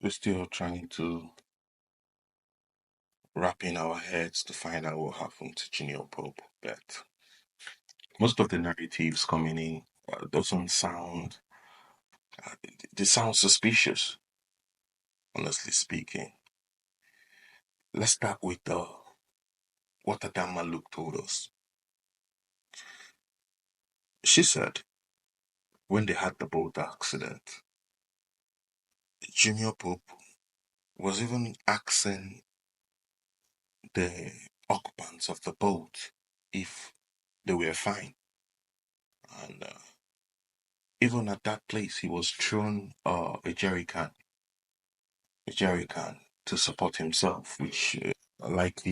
We're still trying to wrap in our heads to find out what happened to Junior Pope. But most of the narratives coming in doesn't sound, they sound suspicious, honestly speaking. Let's start with what Adama Luke told us. She said when they had the boat accident, Junior Pope was even asking the occupants of the boat if they were fine. And even at that place, he was thrown a jerry can to support himself, which like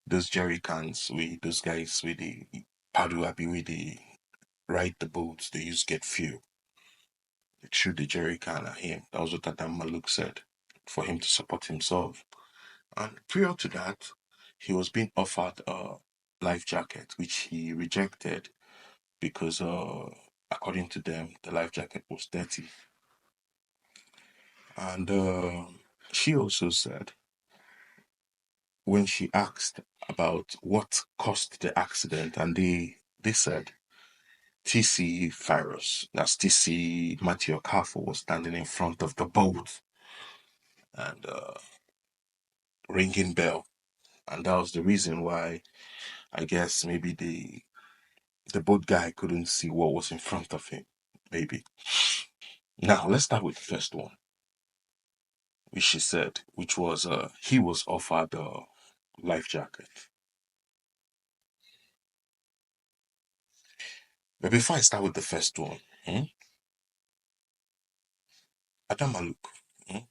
those jerry cans, those guys with the paddle abi with the ride the boats, they used to get fuel. They threw the jerry can at him. That was what Adam Maluk said, for him to support himself. And prior to that, he was being offered a life jacket, which he rejected because, according to them, the life jacket was dirty. And she also said, when she asked about what caused the accident, and they said TC virus, that's TC Matthew Okafor, was standing in front of the boat and ringing bell. And that was the reason why I guess maybe the boat guy couldn't see what was in front of him. Maybe. Now let's start with the first one, which she said, which was he was offered a life jacket. But before I start with the first one, Adam Maluk,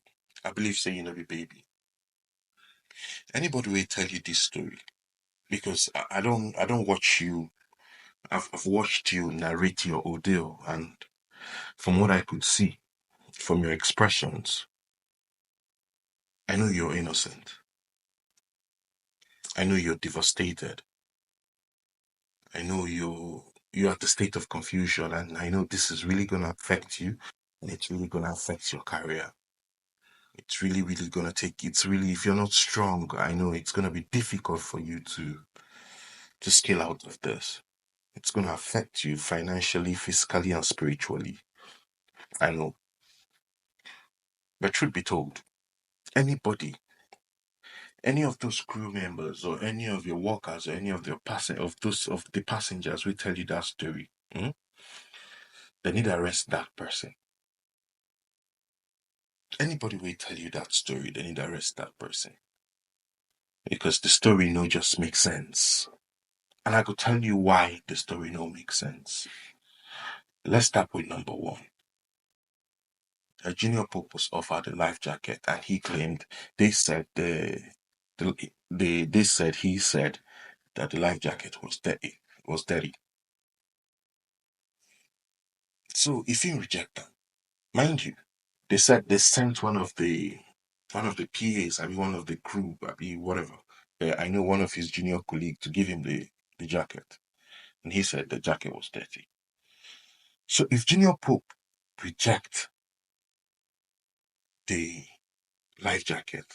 I believe say you know the baby. Anybody will tell you this story because I don't watch you. I've watched you narrate your ordeal, and from what I could see from your expressions, I know you're innocent. I know you're devastated. I know you're at the state of confusion, and I know this is really gonna affect you, and it's really gonna affect your career. It's really, really gonna take. It's really, if you're not strong, I know it's gonna be difficult for you to scale out of this. It's gonna affect you financially, physically, and spiritually. I know. But truth be told, anybody, any of those crew members or any of your workers or any of the passengers will tell you that story. They need to arrest that person. Anybody will tell you that story, they need to arrest that person. Because the story no just makes sense. And I could tell you why the story no makes sense. Let's start with number one. A junior pope was offered a life jacket, and he claimed they said they said he said that the life jacket was dirty. Was dirty. So if you reject them, mind you, they said they sent one of the PAs, I mean one of the crew, I mean whatever. I know one of his junior colleague to give him the jacket, and he said the jacket was dirty. So if Junior Pope reject the life jacket,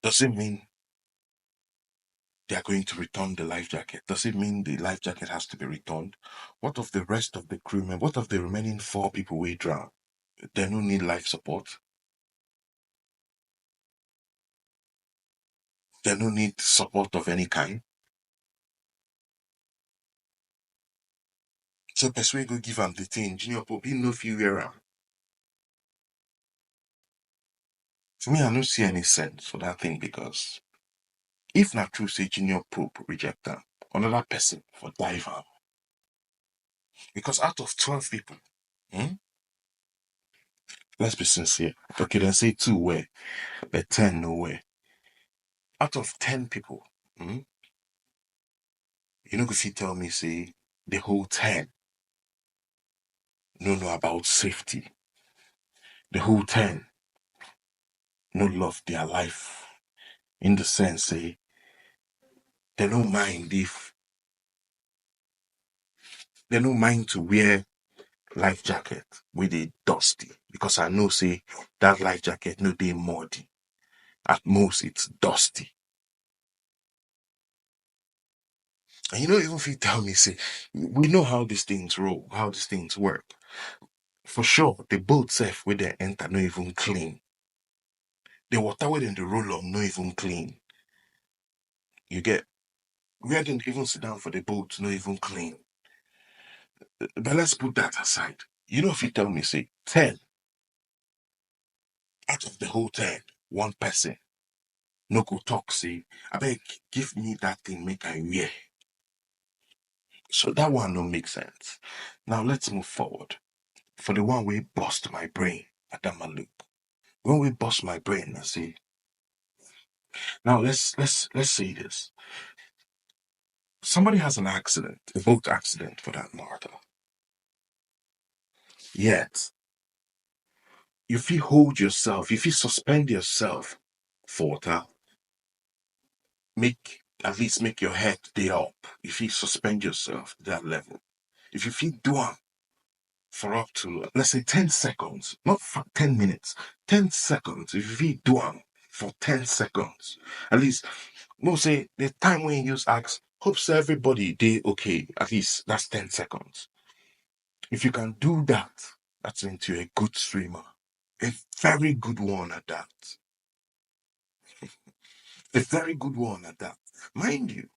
does it mean they are going to return the life jacket? Does it mean the life jacket has to be returned? What of the rest of the crewmen? What of the remaining four people we drown? They don't need life support. They don't need support of any kind. So persuade go give am the thing. Junior Pope, he no fit wear am. To me, I don't see any sense for that thing because if not true say Junior Pope reject am, another person for dive am. Because out of 12 people, hmm, let's be sincere. Okay, then say two where, but 10 nowhere. Out of 10 people, you know, if you tell me, say, the whole 10 no know about safety, the whole 10 no love their life, in the sense, say, they don't mind if, they don't mind to wear life jacket with a dusty because I know say that life jacket no dey muddy. At most it's dusty. And you know, even if you tell me, say, we know how these things roll, how these things work. For sure, the boat safe where they enter no even clean. The water where they roll on no even clean. You get where they even sit down for the boat no even clean. But let's put that aside. You know, if you tell me, say, 10 out of the whole 10, one person no go talk, say, I beg, give me that thing, make I wear. So that one don't make sense. Now let's move forward. For the one way bust my brain at that loop. When we bust my brain, I say, now let's say this. Somebody has an accident, a boat accident for that matter. Yet, if you hold yourself, if you suspend yourself for that, make at least make your head day up. If you suspend yourself to that level, if you feel do for up to let's say 10 seconds, not for 10 minutes, 10 seconds. If you feel do for 10 seconds, at least we'll say the time when you use ask, hope so everybody they okay, at least that's 10 seconds. If you can do that, that's into a good swimmer. A very good one at that. A very good one at that. Mind you,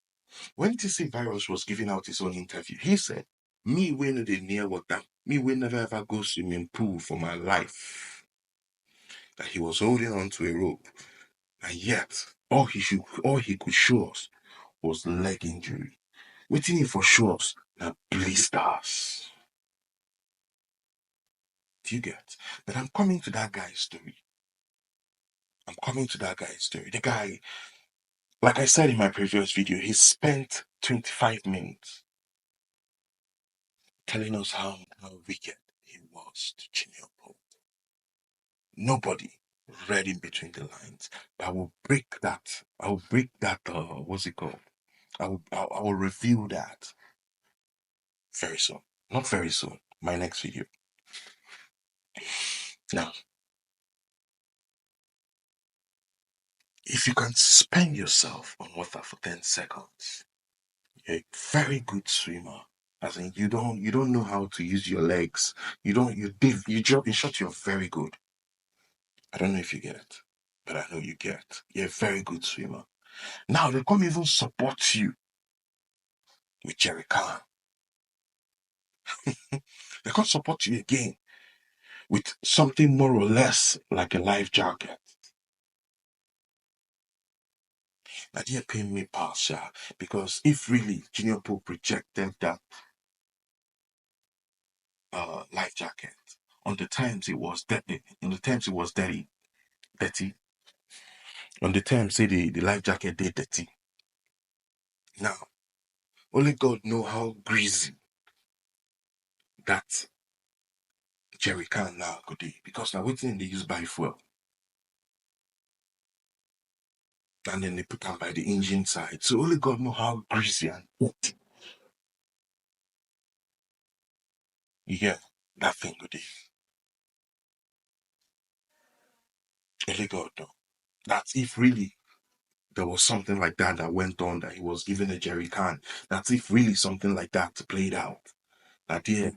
when TC Virus was giving out his own interview, he said, me when they near water, me will never ever go swimming pool for my life. That he was holding on to a rope. And yet, all he could show us was leg injury. Waiting for show us na blisters. Do you get? But I'm coming to that guy's story. I'm coming to that guy's story. The guy, like I said in my previous video, he spent 25 minutes telling us how wicked he was to Junior Pope. Nobody read in between the lines. But I will break that. I will break that. What's it called? I will reveal that very soon. Not very soon. My next video. Now, if you can spend yourself on water for 10 seconds, you're a very good swimmer. As in, you don't know how to use your legs. You drop in short, you're very good. I don't know if you get it, but I know you get. You're a very good swimmer. Now they come even support you with Jerry Khan. They can't support you again with something more or less like a life jacket. Now they pay me partial because if really Junior Pope rejected that life jacket on the times it was dirty, dirty. On the time say the life jacket did dirty. Now only God know how greasy that Jerry Can now could be because now waiting they use by fuel. And then they put them by the engine side. So only God know how greasy and dirty. You get that thing good. Only God know. That's if really there was something like that went on that he was given a Jerry Can. That's if really something like that played out. That yeah,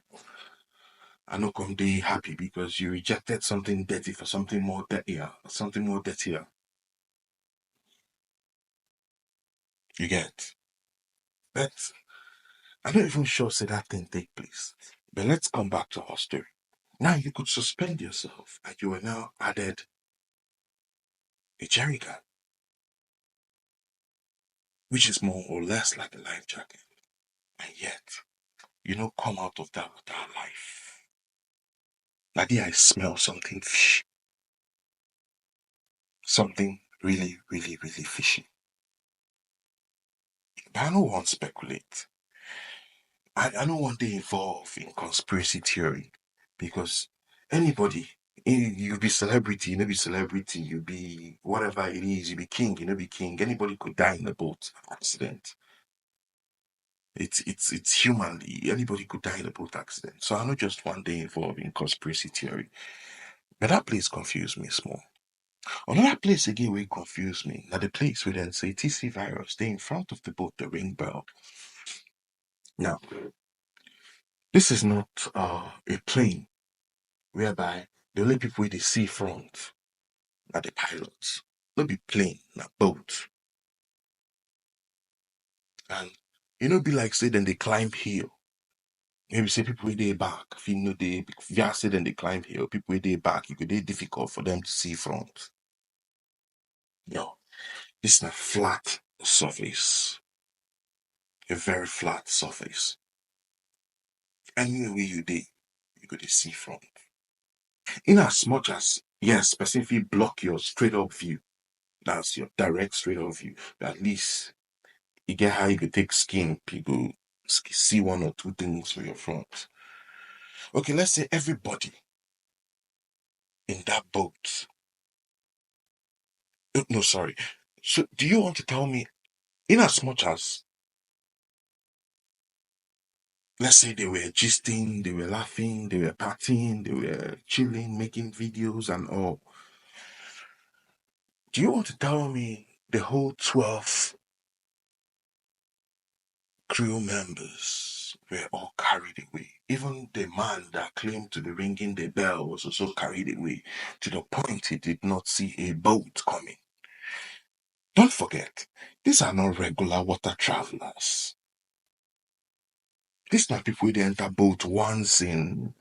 I know come day happy because you rejected something dirty for something more dirtier, something more dirtier. You get. But I'm not even sure say that thing take place. But let's come back to our story. Now you could suspend yourself and you are now added a jerry can, which is more or less like a life jacket. And yet, you know, come out of that without life. Now there I smell something fishy. Something really, really, really fishy. But I don't want to speculate. I don't want to involve in conspiracy theory because anybody, you be celebrity, you know be celebrity, you be whatever it is, you be king, you know be king. Anybody could die in a boat accident. It's humanly. Anybody could die in a boat accident. So I know just one day involved in conspiracy theory. But that place confused me small. Another place again where it confused me. Now the place where then say TC virus, they in front of the boat, the ring bell. Now, this is not a plane whereby the only people with the sea front are the pilots. Not be plane, not boat. And be like say then they climb hill. Maybe say people with their back, if you know they if say then they climb hill, people with their back, it could be difficult for them to see front. No, this is a flat surface. A very flat surface. Anywhere you did, you could see front. In as much as yes, specifically block your straight up view. That's your direct straight up view. But at least you get how you could take skin, people see one or two things for your front. Okay, let's say everybody in that boat. No, sorry. So do you want to tell me, in as much as let's say they were gisting, they were laughing, they were partying, they were chilling, making videos and all. Do you want to tell me the whole 12 crew members were all carried away? Even the man that claimed to be ringing the bell was also carried away to the point he did not see a boat coming. Don't forget, these are not regular water travelers. These are people who enter boat once in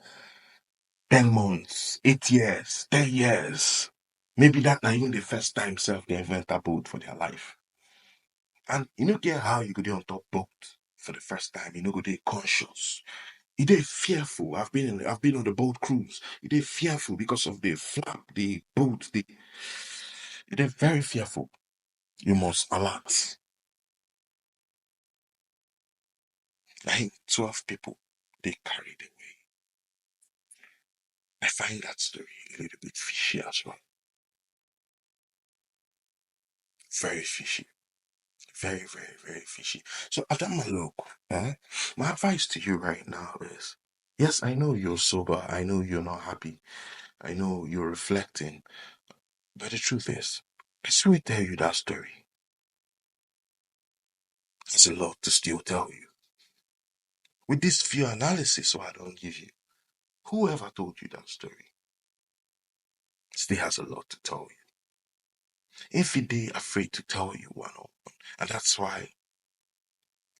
10 months, 8 years, 10 years. Maybe that not even the first time self they ever enter boat for their life. And you know get how you go there on top boat for the first time, you know go there conscious. You dey fearful. I've been on the boat cruise. You dey fearful because of the flap, the boat, you dey very fearful. You must alert. Like 12 people they carried away. I find that story a little bit fishy as well. Very fishy. Very, very, very fishy. So Adama, look, my advice to you right now is yes, I know you're sober, I know you're not happy, I know you're reflecting, but the truth is, I still tell you that story. There's a lot to still tell you. With this few analysis, so I don't give you, whoever told you that story still has a lot to tell you. If they afraid to tell you one on one, and that's why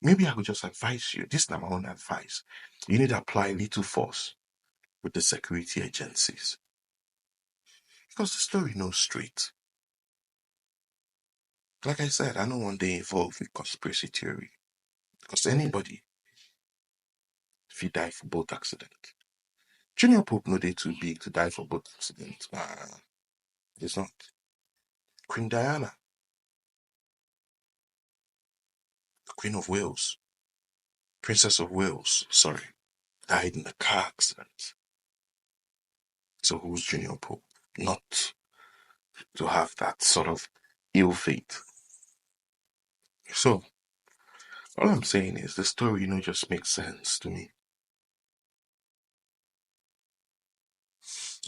maybe I could just advise you. This is not my own advice. You need to apply little force with the security agencies. Because the story no straight. Like I said, I don't want to involve with conspiracy theory. Because anybody, if you die for boat accident. Junior Pope no they too big to die for boat accident. It's not. Queen Diana, the Queen of Wales, Princess of Wales, sorry, died in a car accident. So who's Junior Pope? Not to have that sort of ill fate. So all I'm saying is the story, just makes sense to me.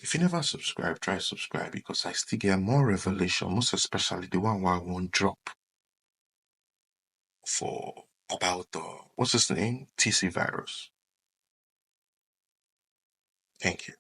If you never subscribe, try subscribe because I still get more revelation, most especially the one where I won't drop for about what's his name? TC virus. Thank you.